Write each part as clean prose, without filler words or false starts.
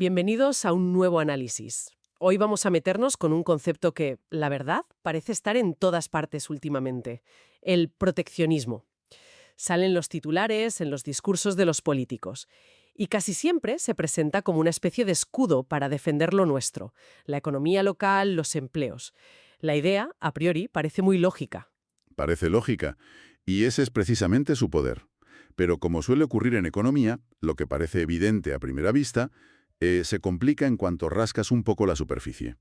Bienvenidos a un nuevo análisis. Hoy vamos a meternos con un concepto que, la verdad, parece estar en todas partes últimamente: el proteccionismo. Salen los titulares en los discursos de los políticos y casi siempre se presenta como una especie de escudo para defender lo nuestro, la economía local, los empleos. La idea, a priori, parece muy lógica. Parece lógica, y ese es precisamente su poder. Pero como suele ocurrir en economía, lo que parece evidente a primera vista, se complica en cuanto rascas un poco la superficie.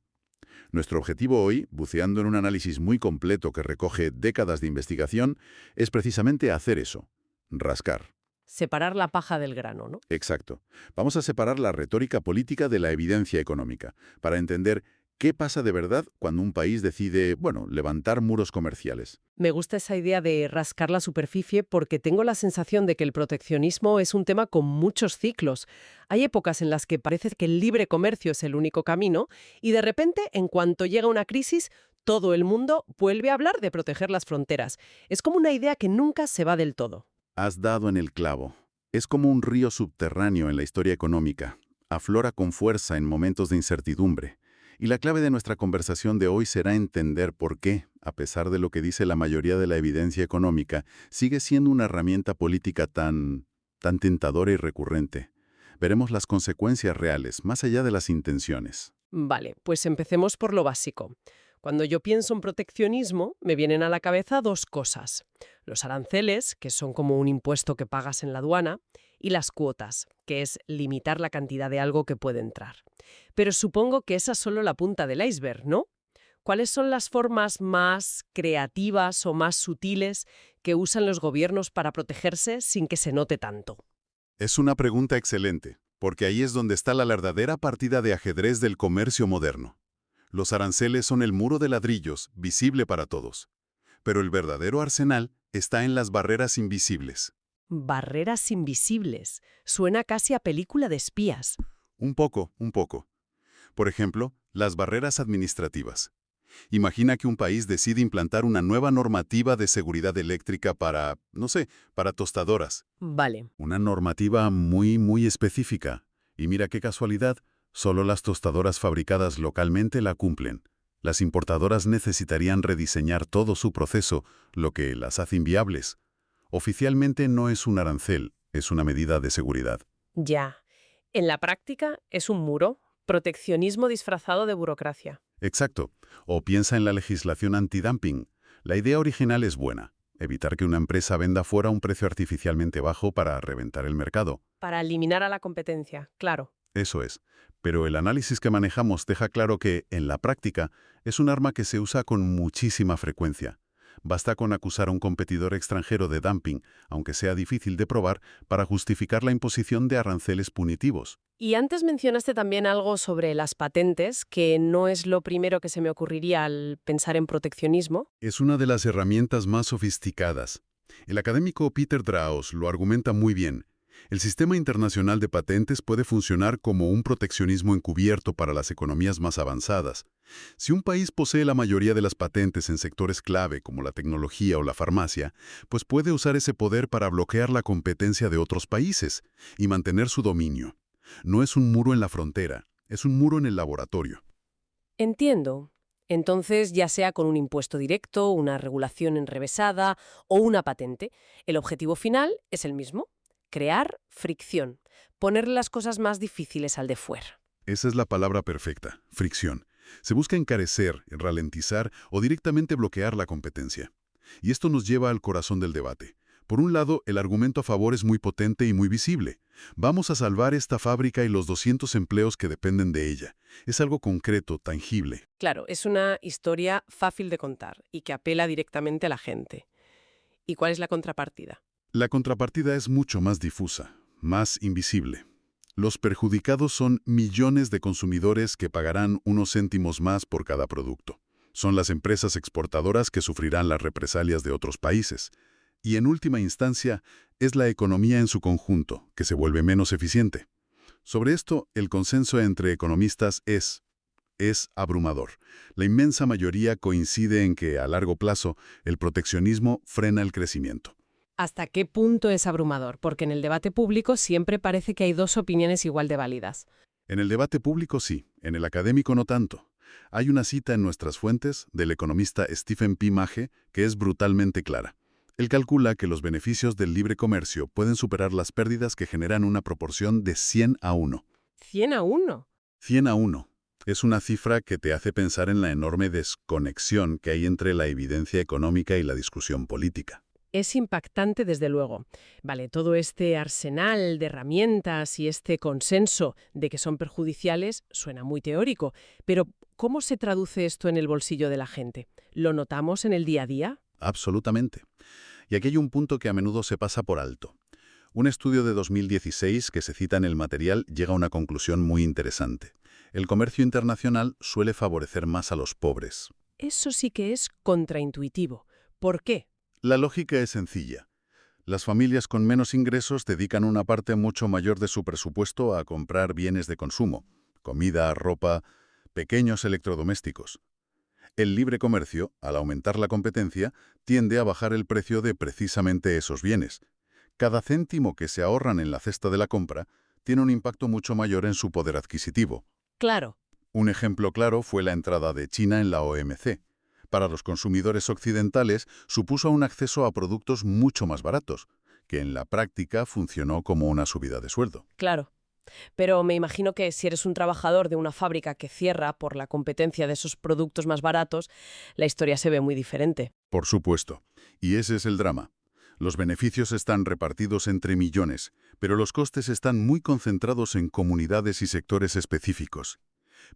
Nuestro objetivo hoy, buceando en un análisis muy completo que recoge décadas de investigación, es precisamente hacer eso: rascar. Separar la paja del grano, ¿no? Exacto. Vamos a separar la retórica política de la evidencia económica, para entender qué pasa de verdad cuando un país decide, levantar muros comerciales. Me gusta esa idea de rascar la superficie porque tengo la sensación de que el proteccionismo es un tema con muchos ciclos. Hay épocas en las que parece que el libre comercio es el único camino y de repente, en cuanto llega una crisis, todo el mundo vuelve a hablar de proteger las fronteras. Es como una idea que nunca se va del todo. Has dado en el clavo. Es como un río subterráneo en la historia económica. Aflora con fuerza en momentos de incertidumbre. Y la clave de nuestra conversación de hoy será entender por qué, a pesar de lo que dice la mayoría de la evidencia económica, sigue siendo una herramienta política tan tentadora y recurrente. Veremos las consecuencias reales, más allá de las intenciones. Vale, pues empecemos por lo básico. Cuando yo pienso en proteccionismo, me vienen a la cabeza dos cosas: los aranceles, que son como un impuesto que pagas en la aduana, y las cuotas, que es limitar la cantidad de algo que puede entrar. Pero supongo que esa es solo la punta del iceberg, ¿no? ¿Cuáles son las formas más creativas o más sutiles que usan los gobiernos para protegerse sin que se note tanto? Es una pregunta excelente, porque ahí es donde está la verdadera partida de ajedrez del comercio moderno. Los aranceles son el muro de ladrillos, visible para todos. Pero el verdadero arsenal está en las barreras invisibles. Barreras invisibles. Suena casi a película de espías. Un poco, un poco. Por ejemplo, las barreras administrativas. Imagina que un país decide implantar una nueva normativa de seguridad eléctrica para, no sé, para tostadoras. Vale. Una normativa muy específica. Y mira qué casualidad, solo las tostadoras fabricadas localmente la cumplen. Las importadoras necesitarían rediseñar todo su proceso, lo que las hace inviables. Oficialmente no es un arancel, es una medida de seguridad. Ya. En la práctica es un muro, proteccionismo disfrazado de burocracia. Exacto. O piensa en la legislación antidumping. La idea original es buena: evitar que una empresa venda fuera a un precio artificialmente bajo para reventar el mercado. Para eliminar a la competencia, claro. Eso es. Pero el análisis que manejamos deja claro que, en la práctica, es un arma que se usa con muchísima frecuencia. Basta con acusar a un competidor extranjero de dumping, aunque sea difícil de probar, para justificar la imposición de aranceles punitivos. Y antes mencionaste también algo sobre las patentes, que no es lo primero que se me ocurriría al pensar en proteccionismo. Es una de las herramientas más sofisticadas. El académico Peter Draos lo argumenta muy bien. El sistema internacional de patentes puede funcionar como un proteccionismo encubierto para las economías más avanzadas. Si un país posee la mayoría de las patentes en sectores clave como la tecnología o la farmacia, pues puede usar ese poder para bloquear la competencia de otros países y mantener su dominio. No es un muro en la frontera, es un muro en el laboratorio. Entiendo. Entonces, ya sea con un impuesto directo, una regulación enrevesada o una patente, el objetivo final es el mismo: crear fricción, ponerle las cosas más difíciles al de fuera. Esa es la palabra perfecta: fricción. Se busca encarecer, ralentizar o directamente bloquear la competencia. Y esto nos lleva al corazón del debate. Por un lado, el argumento a favor es muy potente y muy visible. Vamos a salvar esta fábrica y los 200 empleos que dependen de ella. Es algo concreto, tangible. Claro, es una historia fácil de contar y que apela directamente a la gente. ¿Y cuál es la contrapartida? La contrapartida es mucho más difusa, más invisible. Los perjudicados son millones de consumidores que pagarán unos céntimos más por cada producto. Son las empresas exportadoras que sufrirán las represalias de otros países. Y en última instancia, es la economía en su conjunto, que se vuelve menos eficiente. Sobre esto, el consenso entre economistas es abrumador. La inmensa mayoría coincide en que, a largo plazo, el proteccionismo frena el crecimiento. ¿Hasta qué punto es abrumador? Porque en el debate público siempre parece que hay dos opiniones igual de válidas. En el debate público sí, en el académico no tanto. Hay una cita en nuestras fuentes del economista Stephen P. Mahe que es brutalmente clara. Él calcula que los beneficios del libre comercio pueden superar las pérdidas que generan una proporción de 100 a 1. 100 a 1. 100 a 1. Es una cifra que te hace pensar en la enorme desconexión que hay entre la evidencia económica y la discusión política. Es impactante, desde luego. Vale, todo este arsenal de herramientas y este consenso de que son perjudiciales suena muy teórico, pero ¿cómo se traduce esto en el bolsillo de la gente? ¿Lo notamos en el día a día? Absolutamente. Y aquí hay un punto que a menudo se pasa por alto. Un estudio de 2016 que se cita en el material llega a una conclusión muy interesante. El comercio internacional suele favorecer más a los pobres. Eso sí que es contraintuitivo. ¿Por qué? La lógica es sencilla. Las familias con menos ingresos dedican una parte mucho mayor de su presupuesto a comprar bienes de consumo, comida, ropa, pequeños electrodomésticos. El libre comercio, al aumentar la competencia, tiende a bajar el precio de precisamente esos bienes. Cada céntimo que se ahorran en la cesta de la compra tiene un impacto mucho mayor en su poder adquisitivo. Claro. Un ejemplo claro fue la entrada de China en la OMC. Para los consumidores occidentales supuso un acceso a productos mucho más baratos, que en la práctica funcionó como una subida de sueldo. Claro. Pero me imagino que si eres un trabajador de una fábrica que cierra por la competencia de esos productos más baratos, la historia se ve muy diferente. Por supuesto. Y ese es el drama. Los beneficios están repartidos entre millones, pero los costes están muy concentrados en comunidades y sectores específicos.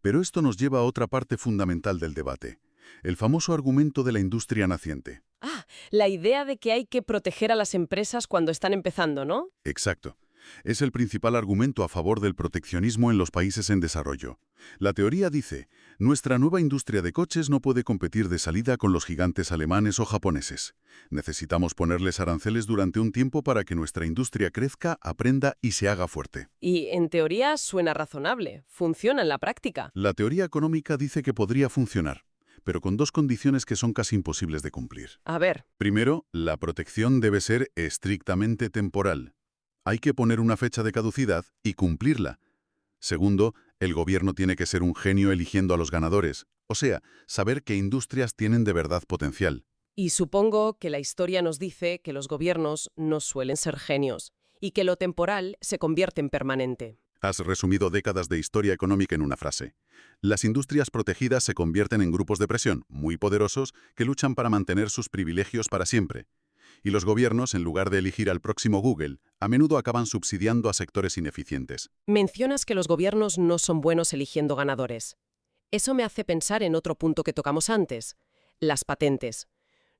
Pero esto nos lleva a otra parte fundamental del debate, el famoso argumento de la industria naciente. Ah, la idea de que hay que proteger a las empresas cuando están empezando, ¿no? Exacto. Es el principal argumento a favor del proteccionismo en los países en desarrollo. La teoría dice, nuestra nueva industria de coches no puede competir de salida con los gigantes alemanes o japoneses. Necesitamos ponerles aranceles durante un tiempo para que nuestra industria crezca, aprenda y se haga fuerte. Y en teoría suena razonable. Funciona en la práctica. La teoría económica dice que podría funcionar, pero con dos condiciones que son casi imposibles de cumplir. A ver. Primero, la protección debe ser estrictamente temporal. Hay que poner una fecha de caducidad y cumplirla. Segundo, el gobierno tiene que ser un genio eligiendo a los ganadores, o sea, saber qué industrias tienen de verdad potencial. Y supongo que la historia nos dice que los gobiernos no suelen ser genios y que lo temporal se convierte en permanente. Has resumido décadas de historia económica en una frase. Las industrias protegidas se convierten en grupos de presión muy poderosos que luchan para mantener sus privilegios para siempre. Y los gobiernos, en lugar de elegir al próximo Google, a menudo acaban subsidiando a sectores ineficientes. Mencionas que los gobiernos no son buenos eligiendo ganadores. Eso me hace pensar en otro punto que tocamos antes, las patentes.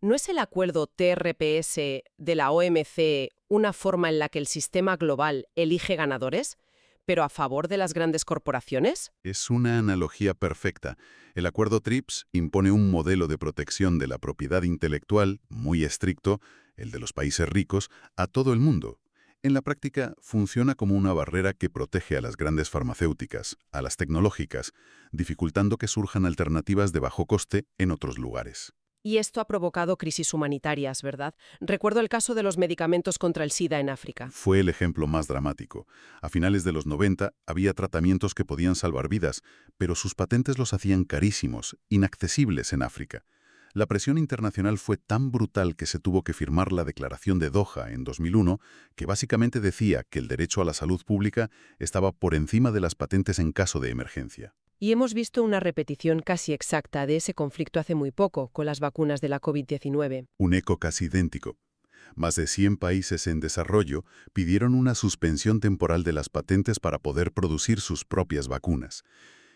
¿No es el acuerdo TRPS de la OMC una forma en la que el sistema global elige ganadores, pero a favor de las grandes corporaciones? Es una analogía perfecta. El acuerdo TRIPS impone un modelo de protección de la propiedad intelectual muy estricto, el de los países ricos, a todo el mundo. En la práctica, funciona como una barrera que protege a las grandes farmacéuticas, a las tecnológicas, dificultando que surjan alternativas de bajo coste en otros lugares. Y esto ha provocado crisis humanitarias, ¿verdad? Recuerdo el caso de los medicamentos contra el SIDA en África. Fue el ejemplo más dramático. A finales de los 90 había tratamientos que podían salvar vidas, pero sus patentes los hacían carísimos, inaccesibles en África. La presión internacional fue tan brutal que se tuvo que firmar la Declaración de Doha en 2001, que básicamente decía que el derecho a la salud pública estaba por encima de las patentes en caso de emergencia. Y hemos visto una repetición casi exacta de ese conflicto hace muy poco, con las vacunas de la COVID-19. Un eco casi idéntico. Más de 100 países en desarrollo pidieron una suspensión temporal de las patentes para poder producir sus propias vacunas.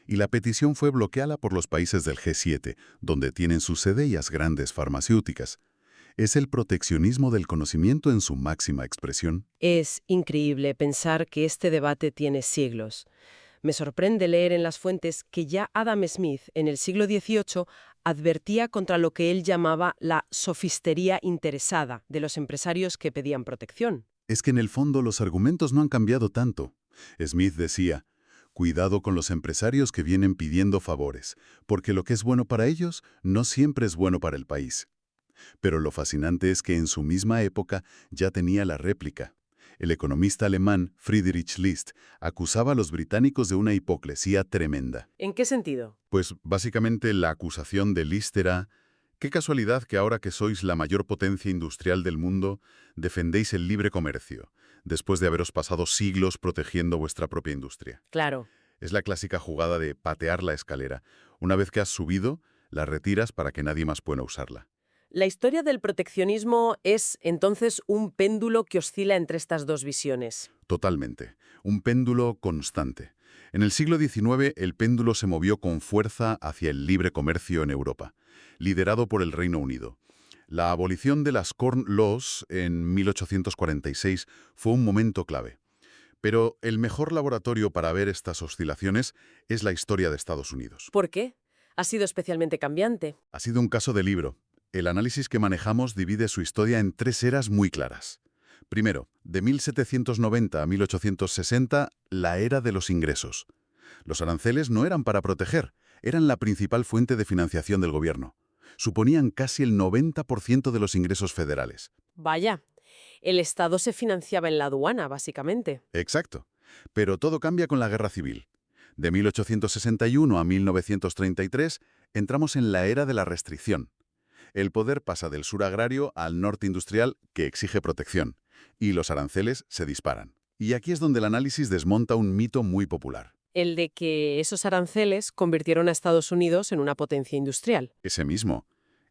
Y la petición fue bloqueada por los países del G7, donde tienen su sede las grandes farmacéuticas. Es el proteccionismo del conocimiento en su máxima expresión. Es increíble pensar que este debate tiene siglos. Me sorprende leer en las fuentes que ya Adam Smith, en el siglo XVIII, advertía contra lo que él llamaba la sofistería interesada de los empresarios que pedían protección. Es que en el fondo los argumentos no han cambiado tanto. Smith decía, cuidado con los empresarios que vienen pidiendo favores, porque lo que es bueno para ellos no siempre es bueno para el país. Pero lo fascinante es que en su misma época ya tenía la réplica. El economista alemán Friedrich List acusaba a los británicos de una hipocresía tremenda. ¿En qué sentido? Pues básicamente la acusación de List era: qué casualidad que ahora que sois la mayor potencia industrial del mundo, defendéis el libre comercio, después de haberos pasado siglos protegiendo vuestra propia industria. Claro. Es la clásica jugada de patear la escalera. Una vez que has subido, la retiras para que nadie más pueda usarla. La historia del proteccionismo es, entonces, un péndulo que oscila entre estas dos visiones. Totalmente. Un péndulo constante. En el siglo XIX, el péndulo se movió con fuerza hacia el libre comercio en Europa, liderado por el Reino Unido. La abolición de las Corn Laws en 1846 fue un momento clave. Pero el mejor laboratorio para ver estas oscilaciones es la historia de Estados Unidos. ¿Por qué? Ha sido especialmente cambiante. Ha sido un caso de libro. El análisis que manejamos divide su historia en 3 eras muy claras. Primero, de 1790 a 1860, la era de los ingresos. Los aranceles no eran para proteger, eran la principal fuente de financiación del gobierno. Suponían casi el 90% de los ingresos federales. Vaya, el Estado se financiaba en la aduana, básicamente. Exacto. Pero todo cambia con la Guerra Civil. De 1861 a 1933 entramos en la era de la restricción. El poder pasa del sur agrario al norte industrial, que exige protección, y los aranceles se disparan. Y aquí es donde el análisis desmonta un mito muy popular. El de que esos aranceles convirtieron a Estados Unidos en una potencia industrial. Ese mismo.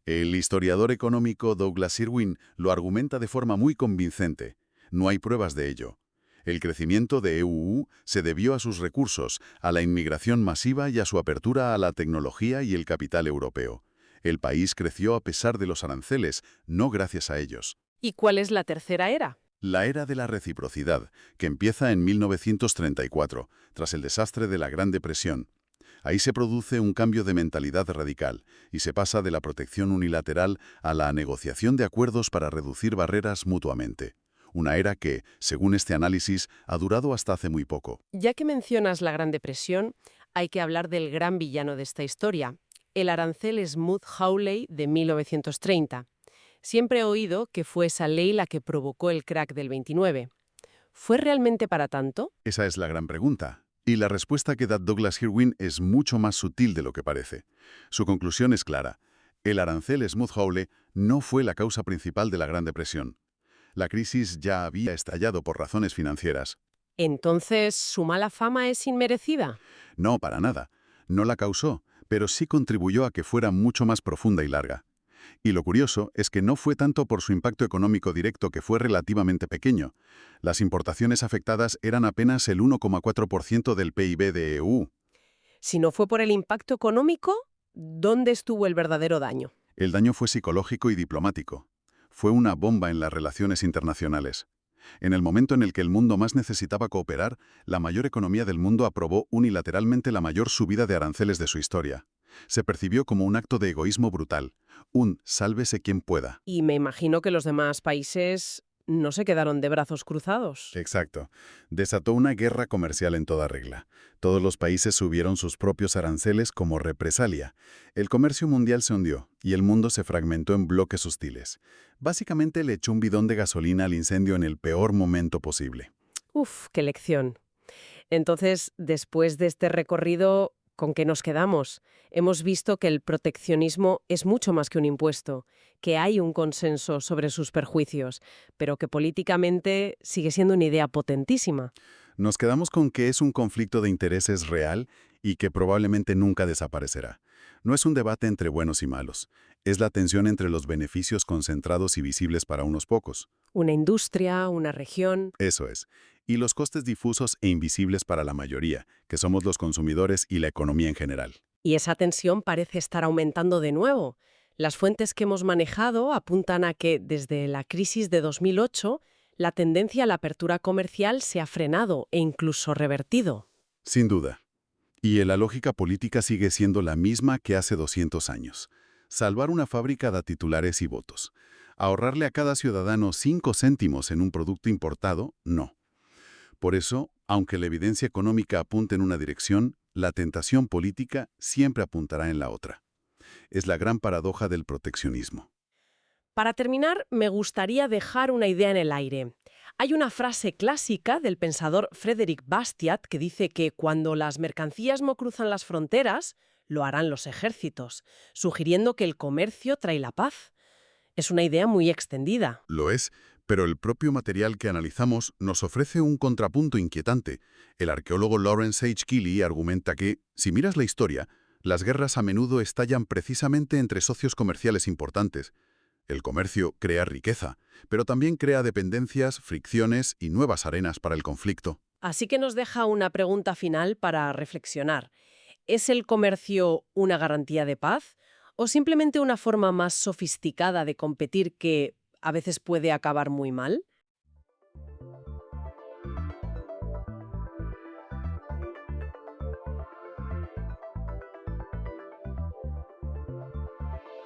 El historiador económico Douglas Irwin lo argumenta de forma muy convincente. No hay pruebas de ello. El crecimiento de EUU se debió a sus recursos, a la inmigración masiva y a su apertura a la tecnología y el capital europeo. El país creció a pesar de los aranceles, no gracias a ellos. ¿Y cuál es la tercera era? La era de la reciprocidad, que empieza en 1934, tras el desastre de la Gran Depresión. Ahí se produce un cambio de mentalidad radical y se pasa de la protección unilateral a la negociación de acuerdos para reducir barreras mutuamente. Una era que, según este análisis, ha durado hasta hace muy poco. Ya que mencionas la Gran Depresión, hay que hablar del gran villano de esta historia, el arancel Smoot-Hawley de 1930. Siempre he oído que fue esa ley la que provocó el crack del 29. ¿Fue realmente para tanto? Esa es la gran pregunta. Y la respuesta que da Douglas Irwin es mucho más sutil de lo que parece. Su conclusión es clara. El arancel Smoot-Hawley no fue la causa principal de la Gran Depresión. La crisis ya había estallado por razones financieras. Entonces, ¿su mala fama es inmerecida? No, para nada. No la causó, pero sí contribuyó a que fuera mucho más profunda y larga. Y lo curioso es que no fue tanto por su impacto económico directo, que fue relativamente pequeño. Las importaciones afectadas eran apenas el 1,4% del PIB de EU. Si no fue por el impacto económico, ¿dónde estuvo el verdadero daño? El daño fue psicológico y diplomático. Fue una bomba en las relaciones internacionales. En el momento en el que el mundo más necesitaba cooperar, la mayor economía del mundo aprobó unilateralmente la mayor subida de aranceles de su historia. Se percibió como un acto de egoísmo brutal, un sálvese quien pueda. Y me imagino que los demás países no se quedaron de brazos cruzados. Exacto. Desató una guerra comercial en toda regla. Todos los países subieron sus propios aranceles como represalia. El comercio mundial se hundió y el mundo se fragmentó en bloques hostiles. Básicamente le echó un bidón de gasolina al incendio en el peor momento posible. Uf, qué lección. Entonces, después de este recorrido, ¿con qué nos quedamos? Hemos visto que el proteccionismo es mucho más que un impuesto, que hay un consenso sobre sus perjuicios, pero que políticamente sigue siendo una idea potentísima. Nos quedamos con que es un conflicto de intereses real y que probablemente nunca desaparecerá. No es un debate entre buenos y malos. Es la tensión entre los beneficios concentrados y visibles para unos pocos. Una industria, una región. Eso es. Y los costes difusos e invisibles para la mayoría, que somos los consumidores y la economía en general. Y esa tensión parece estar aumentando de nuevo. Las fuentes que hemos manejado apuntan a que, desde la crisis de 2008, la tendencia a la apertura comercial se ha frenado e incluso revertido. Sin duda. Y la lógica política sigue siendo la misma que hace 200 años. Salvar una fábrica da titulares y votos. Ahorrarle a cada ciudadano 5 céntimos en un producto importado, no. Por eso, aunque la evidencia económica apunte en una dirección, la tentación política siempre apuntará en la otra. Es la gran paradoja del proteccionismo. Para terminar, me gustaría dejar una idea en el aire. Hay una frase clásica del pensador Frédéric Bastiat que dice que cuando las mercancías no cruzan las fronteras, lo harán los ejércitos, sugiriendo que el comercio trae la paz. Es una idea muy extendida. Lo es, pero el propio material que analizamos nos ofrece un contrapunto inquietante. El arqueólogo Lawrence H. Keeley argumenta que, si miras la historia, las guerras a menudo estallan precisamente entre socios comerciales importantes. El comercio crea riqueza, pero también crea dependencias, fricciones y nuevas arenas para el conflicto. Así que nos deja una pregunta final para reflexionar. ¿Es el comercio una garantía de paz o simplemente una forma más sofisticada de competir que a veces puede acabar muy mal?